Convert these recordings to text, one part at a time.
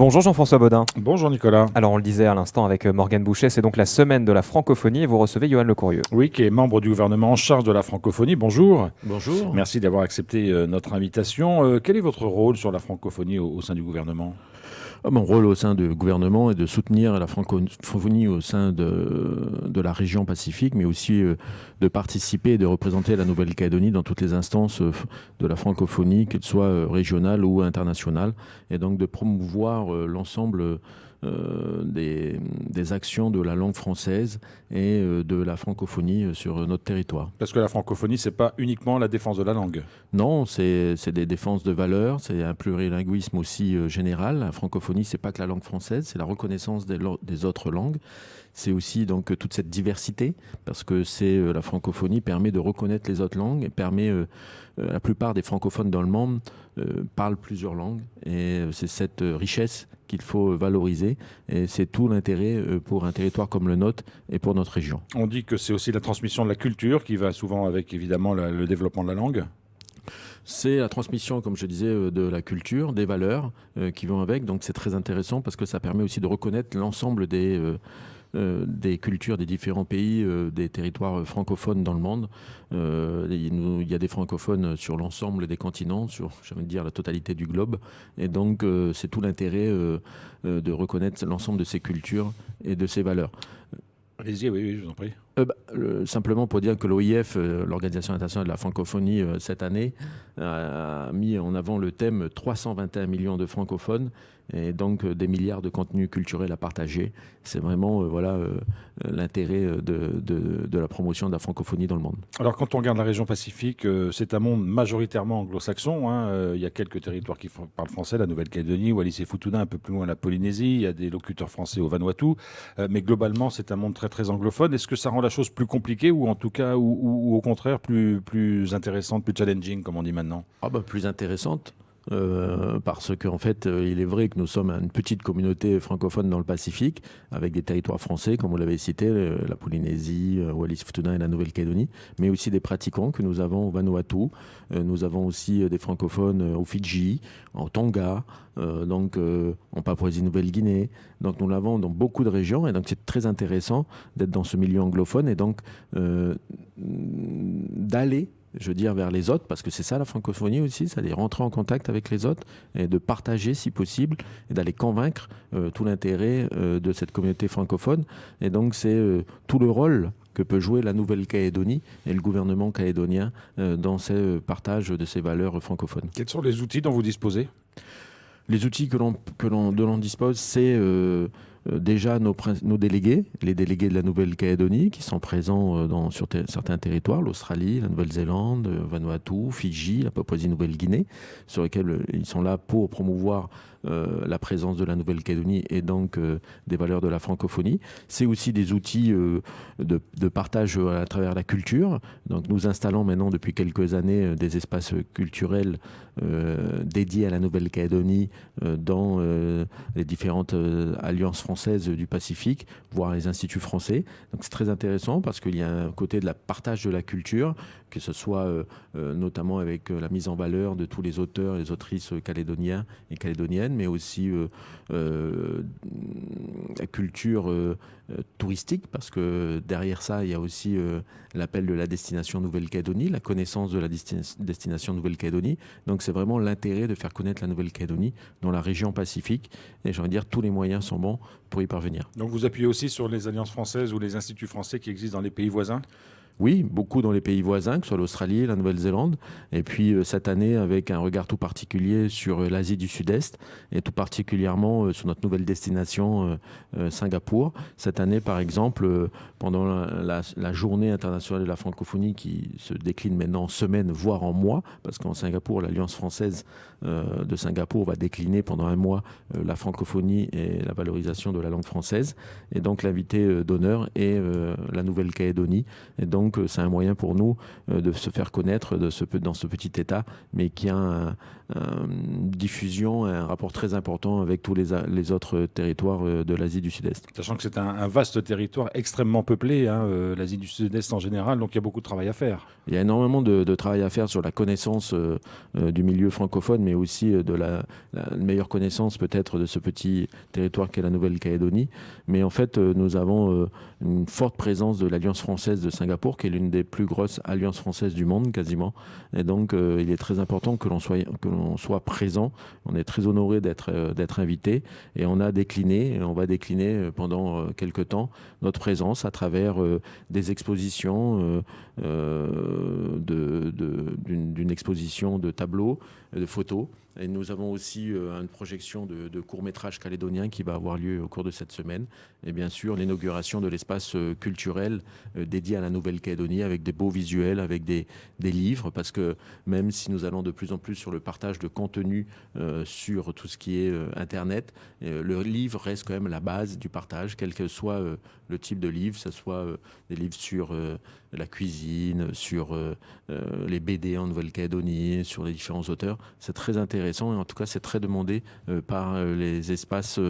Bonjour Jean-François Bodin. Bonjour Nicolas. Alors on le disait à l'instant avec Morgane Bouchet, c'est donc la semaine de la francophonie et vous recevez Yoann Le Courrieux. Oui, qui est membre du gouvernement en charge de la francophonie. Bonjour. Bonjour. Merci d'avoir accepté notre invitation. Quel est votre rôle sur la francophonie au sein du gouvernement ? Mon rôle au sein du gouvernement est de soutenir la francophonie au sein de la région Pacifique, mais aussi de participer et de représenter la Nouvelle-Calédonie dans toutes les instances de la francophonie, qu'elle soit régionale ou internationale, et donc de promouvoir l'ensemble des actions de la langue française et de la francophonie sur notre territoire. Parce que la francophonie, c'est pas uniquement la défense de la langue. Non, c'est des défenses de valeurs, c'est un plurilinguisme aussi général. La francophonie, c'est pas que la langue française, c'est la reconnaissance des autres langues. C'est aussi donc toute cette diversité, parce que la francophonie permet de reconnaître les autres langues et permet la plupart des francophones dans le monde parlent plusieurs langues et c'est cette richesse qu'il faut valoriser et c'est tout l'intérêt pour un territoire comme le nôtre et pour notre région. On dit que c'est aussi la transmission de la culture qui va souvent avec évidemment le développement de la langue. C'est la transmission, comme je disais, de la culture, des valeurs qui vont avec. Donc c'est très intéressant parce que ça permet aussi de reconnaître l'ensemble des cultures des différents pays, des territoires francophones dans le monde. Il y a des francophones sur l'ensemble des continents, sur, j'ai envie de dire, la totalité du globe. Et donc, c'est tout l'intérêt de reconnaître l'ensemble de ces cultures et de ces valeurs. Allez-y, oui, je vous en prie. Simplement pour dire que l'OIF, l'Organisation internationale de la francophonie, cette année, a mis en avant le thème 321 millions de francophones et donc des milliards de contenus culturels à partager. C'est vraiment l'intérêt de la promotion de la francophonie dans le monde. Alors quand on regarde la région Pacifique, c'est un monde majoritairement anglo-saxon. Il y a quelques territoires qui parlent français, la Nouvelle-Calédonie, Wallis et Futuna, un peu plus loin la Polynésie. Il y a des locuteurs français au Vanuatu. Mais globalement, c'est un monde très très anglophone. Est-ce que ça rend la chose plus compliquée ou en tout cas, ou au contraire plus intéressante, plus challenging, comme on dit maintenant ? Plus intéressante. Parce qu'en fait, il est vrai que nous sommes une petite communauté francophone dans le Pacifique, avec des territoires français, comme vous l'avez cité, la Polynésie, Wallis-Futuna et la Nouvelle-Calédonie, mais aussi des pratiquants que nous avons au Vanuatu. Nous avons aussi des francophones au Fidji, en Tonga, en Papouasie-Nouvelle-Guinée. Donc nous l'avons dans beaucoup de régions, et donc c'est très intéressant d'être dans ce milieu anglophone, et donc d'aller vers les autres, parce que c'est ça la francophonie aussi, c'est de rentrer en contact avec les autres et de partager si possible et d'aller convaincre tout l'intérêt de cette communauté francophone. Et donc c'est tout le rôle que peut jouer la Nouvelle-Calédonie et le gouvernement calédonien dans ce partage de ces valeurs francophones. Quels sont les outils dont vous disposez ? Les outils dont l'on dispose, c'est déjà nos délégués, les délégués de la Nouvelle-Calédonie qui sont présents sur certains territoires, l'Australie, la Nouvelle-Zélande, Vanuatu, Fidji, la Papouasie-Nouvelle-Guinée, sur lesquels ils sont là pour promouvoir la présence de la Nouvelle-Calédonie et donc des valeurs de la francophonie. C'est aussi des outils de partage à travers la culture. Donc nous installons maintenant depuis quelques années des espaces culturels dédiés à la Nouvelle-Calédonie dans les différentes alliances françaises du Pacifique, voire les instituts français. Donc c'est très intéressant parce qu'il y a un côté de la partage de la culture, que ce soit notamment avec la mise en valeur de tous les auteurs et les autrices calédoniens et calédoniennes, mais aussi la culture touristique, parce que derrière ça, il y a aussi l'appel de la destination Nouvelle-Calédonie, la connaissance de la destination Nouvelle-Calédonie. Donc c'est vraiment l'intérêt de faire connaître la Nouvelle-Calédonie dans la région Pacifique. Et j'ai envie de dire, tous les moyens sont bons pour y parvenir. Donc vous appuyez aussi sur les alliances françaises ou les instituts français qui existent dans les pays voisins ? Oui, beaucoup dans les pays voisins, que ce soit l'Australie, la Nouvelle-Zélande. Et puis cette année, avec un regard tout particulier sur l'Asie du Sud-Est et tout particulièrement sur notre nouvelle destination, Singapour. Cette année, par exemple, pendant la journée internationale de la francophonie qui se décline maintenant en semaines, voire en mois, parce qu'en Singapour, l'Alliance française de Singapour va décliner pendant un mois la francophonie et la valorisation de la langue française. Et donc l'invité d'honneur est la Nouvelle-Calédonie. Et donc c'est un moyen pour nous de se faire connaître dans ce petit État, mais qui a une diffusion, un rapport très important avec tous les autres territoires de l'Asie du Sud-Est. Sachant que c'est un vaste territoire extrêmement peuplé, hein, l'Asie du Sud-Est en général, donc il y a beaucoup de travail à faire. Il y a énormément de travail à faire sur la connaissance du milieu francophone, mais aussi de la meilleure connaissance peut-être de ce petit territoire qu'est la Nouvelle-Calédonie. Mais en fait, nous avons une forte présence de l'Alliance française de Singapour, qui est l'une des plus grosses alliances françaises du monde, quasiment. Et donc, il est très important que l'on soit présent. On est très honoré d'être invité. Et on a décliné, et on va décliner pendant quelques temps, notre présence à travers des expositions, d'une exposition de tableaux, de photos. Et nous avons aussi une projection de court-métrage calédonien qui va avoir lieu au cours de cette semaine. Et bien sûr, l'inauguration de l'espace culturel dédié à la Nouvelle-Calédonie avec des beaux visuels, avec des livres, parce que même si nous allons de plus en plus sur le partage de contenu sur tout ce qui est Internet, le livre reste quand même la base du partage, quel que soit le type de livre, que ce soit des livres sur la cuisine, sur les BD en Nouvelle-Calédonie, sur les différents auteurs. C'est très intéressant et en tout cas c'est très demandé par les espaces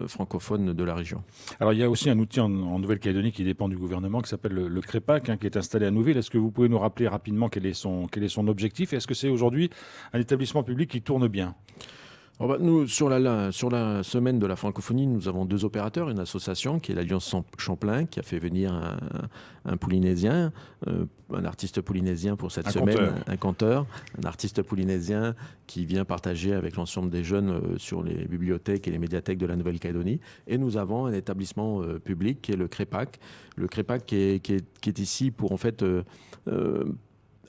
francophones de la région. Alors il y a aussi un outil en Nouvelle-Calédonie qui dépend du gouvernement qui s'appelle le CREPAC, hein, qui est installé à Nouville. Est-ce que vous pouvez nous rappeler rapidement quel est son objectif et est-ce que c'est aujourd'hui un établissement public qui tourne bien ? Nous, sur la semaine de la francophonie, nous avons 2 opérateurs, une association qui est l'Alliance Champlain, qui a fait venir un Polynésien, un artiste polynésien pour cette semaine, un conteur, un artiste polynésien qui vient partager avec l'ensemble des jeunes sur les bibliothèques et les médiathèques de la Nouvelle-Calédonie. Et nous avons un établissement public qui est le CREPAC. Le CREPAC qui est ici pour en fait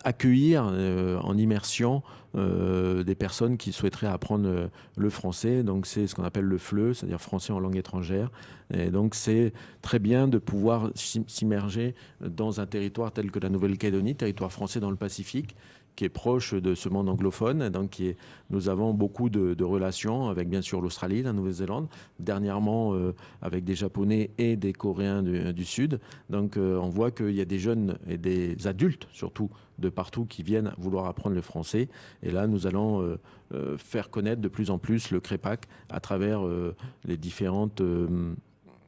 accueillir en immersion des personnes qui souhaiteraient apprendre le français. Donc c'est ce qu'on appelle le FLE, c'est-à-dire français en langue étrangère. Et donc c'est très bien de pouvoir s'immerger dans un territoire tel que la Nouvelle-Calédonie, territoire français dans le Pacifique, qui est proche de ce monde anglophone. Donc nous avons beaucoup de relations avec bien sûr l'Australie, la Nouvelle-Zélande, dernièrement avec des Japonais et des Coréens du Sud. Donc on voit qu'il y a des jeunes et des adultes surtout de partout qui viennent vouloir apprendre le français. Et là, nous allons faire connaître de plus en plus le CREPAC à travers les différentes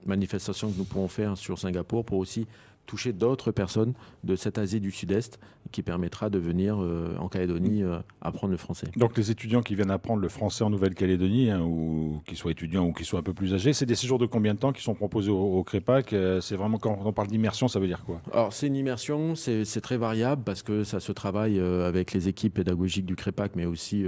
manifestations que nous pourrons faire sur Singapour pour aussi toucher d'autres personnes de cette Asie du Sud-Est qui permettra de venir en Calédonie apprendre le français. Donc les étudiants qui viennent apprendre le français en Nouvelle-Calédonie, hein, ou qui soient étudiants ou qui soient un peu plus âgés, c'est des séjours de combien de temps qui sont proposés au CREPAC ? C'est vraiment, quand on parle d'immersion, ça veut dire quoi ? Alors c'est une immersion, c'est très variable parce que ça se travaille avec les équipes pédagogiques du CREPAC, mais aussi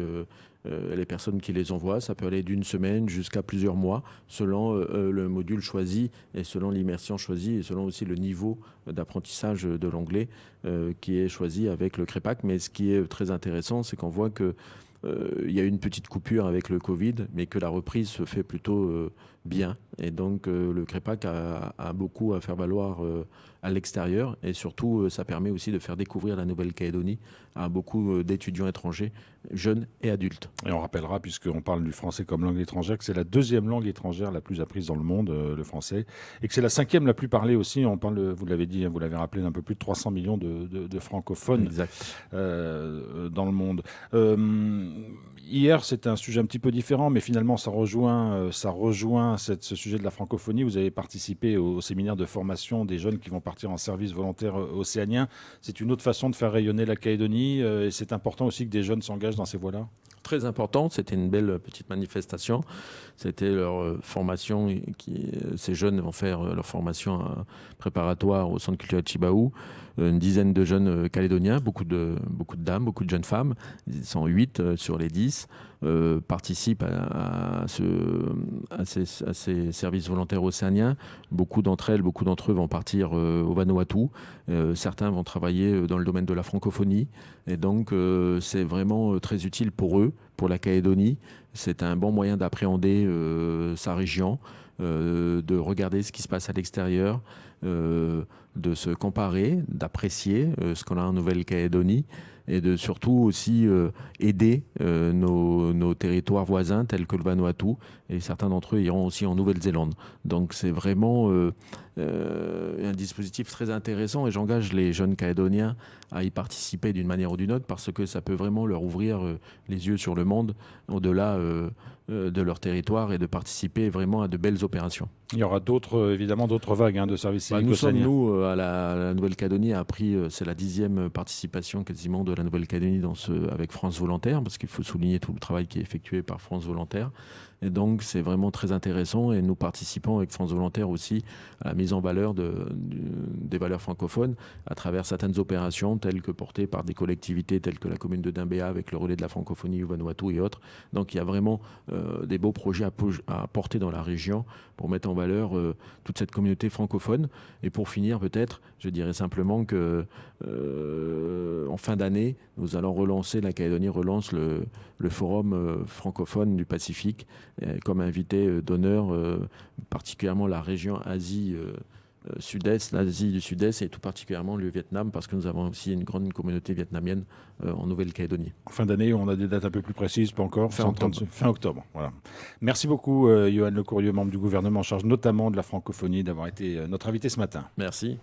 les personnes qui les envoient. Ça peut aller d'une semaine jusqu'à plusieurs mois selon le module choisi et selon l'immersion choisie et selon aussi le niveau d'apprentissage de l'anglais qui est choisi avec le CREPAC. Mais ce qui est très intéressant, c'est qu'on voit que il y a eu une petite coupure avec le Covid, mais que la reprise se fait plutôt bien. Et donc le CREPAC a beaucoup à faire valoir à l'extérieur. Et surtout, ça permet aussi de faire découvrir la Nouvelle-Calédonie à beaucoup d'étudiants étrangers, jeunes et adultes. Et on rappellera, puisqu'on parle du français comme langue étrangère, que c'est la 2e langue étrangère la plus apprise dans le monde, le français, et que c'est la 5e la plus parlée aussi. On parle, vous l'avez dit, vous l'avez rappelé, d'un peu plus de 300 millions de francophones dans le monde. Hier, c'était un sujet un petit peu différent, mais finalement, ça rejoint ce sujet de la francophonie. Vous avez participé au séminaire de formation des jeunes qui vont partir en service volontaire océanien. C'est une autre façon de faire rayonner la Calédonie, et c'est important aussi que des jeunes s'engagent dans ces voies-là. Très important, c'était une belle petite manifestation. C'était leur formation, ces jeunes vont faire leur formation préparatoire au Centre culturel Chibaou. Une dizaine de jeunes calédoniens, beaucoup de dames, beaucoup de jeunes femmes, ils sont 8 sur les 10, participent à ces services volontaires océaniens. Beaucoup d'entre eux vont partir au Vanuatu. Certains vont travailler dans le domaine de la francophonie. Et donc, c'est vraiment très utile pour eux, pour la Calédonie. C'est un bon moyen d'appréhender sa région, de regarder ce qui se passe à l'extérieur, de se comparer, d'apprécier ce qu'on a en Nouvelle-Calédonie. et de surtout aussi aider nos territoires voisins tels que le Vanuatu, et certains d'entre eux iront aussi en Nouvelle-Zélande. Donc c'est vraiment un dispositif très intéressant, et j'engage les jeunes Calédoniens à y participer d'une manière ou d'une autre, parce que ça peut vraiment leur ouvrir les yeux sur le monde au-delà de leur territoire, et de participer vraiment à de belles opérations. Il y aura évidemment d'autres vagues de services civiques Nous sommes, océaniens. à la Nouvelle-Calédonie, c'est la 10e participation quasiment de la Nouvelle-Calédonie avec France Volontaire, parce qu'il faut souligner tout le travail qui est effectué par France Volontaire. Et donc, c'est vraiment très intéressant, et nous participons avec France Volontaire aussi à la mise en valeur des valeurs francophones à travers certaines opérations telles que portées par des collectivités telles que la commune de Dimbéa avec le relais de la francophonie au Vanuatu et autres. Donc, il y a vraiment des beaux projets à porter dans la région pour mettre en valeur toute cette communauté francophone. Et pour finir, peut-être, je dirais simplement que en fin d'année, nous allons relancer, la Calédonie relance le forum francophone du Pacifique, comme invité d'honneur, particulièrement la région Asie Sud-Est, l'Asie du Sud-Est, et tout particulièrement le Vietnam, parce que nous avons aussi une grande communauté vietnamienne en Nouvelle-Calédonie. En fin d'année, on a des dates un peu plus précises, pas encore. Fin octobre. Fin octobre, voilà. Merci beaucoup, Yohann Lecourrieu, membre du gouvernement en charge notamment de la francophonie, d'avoir été notre invité ce matin. Merci.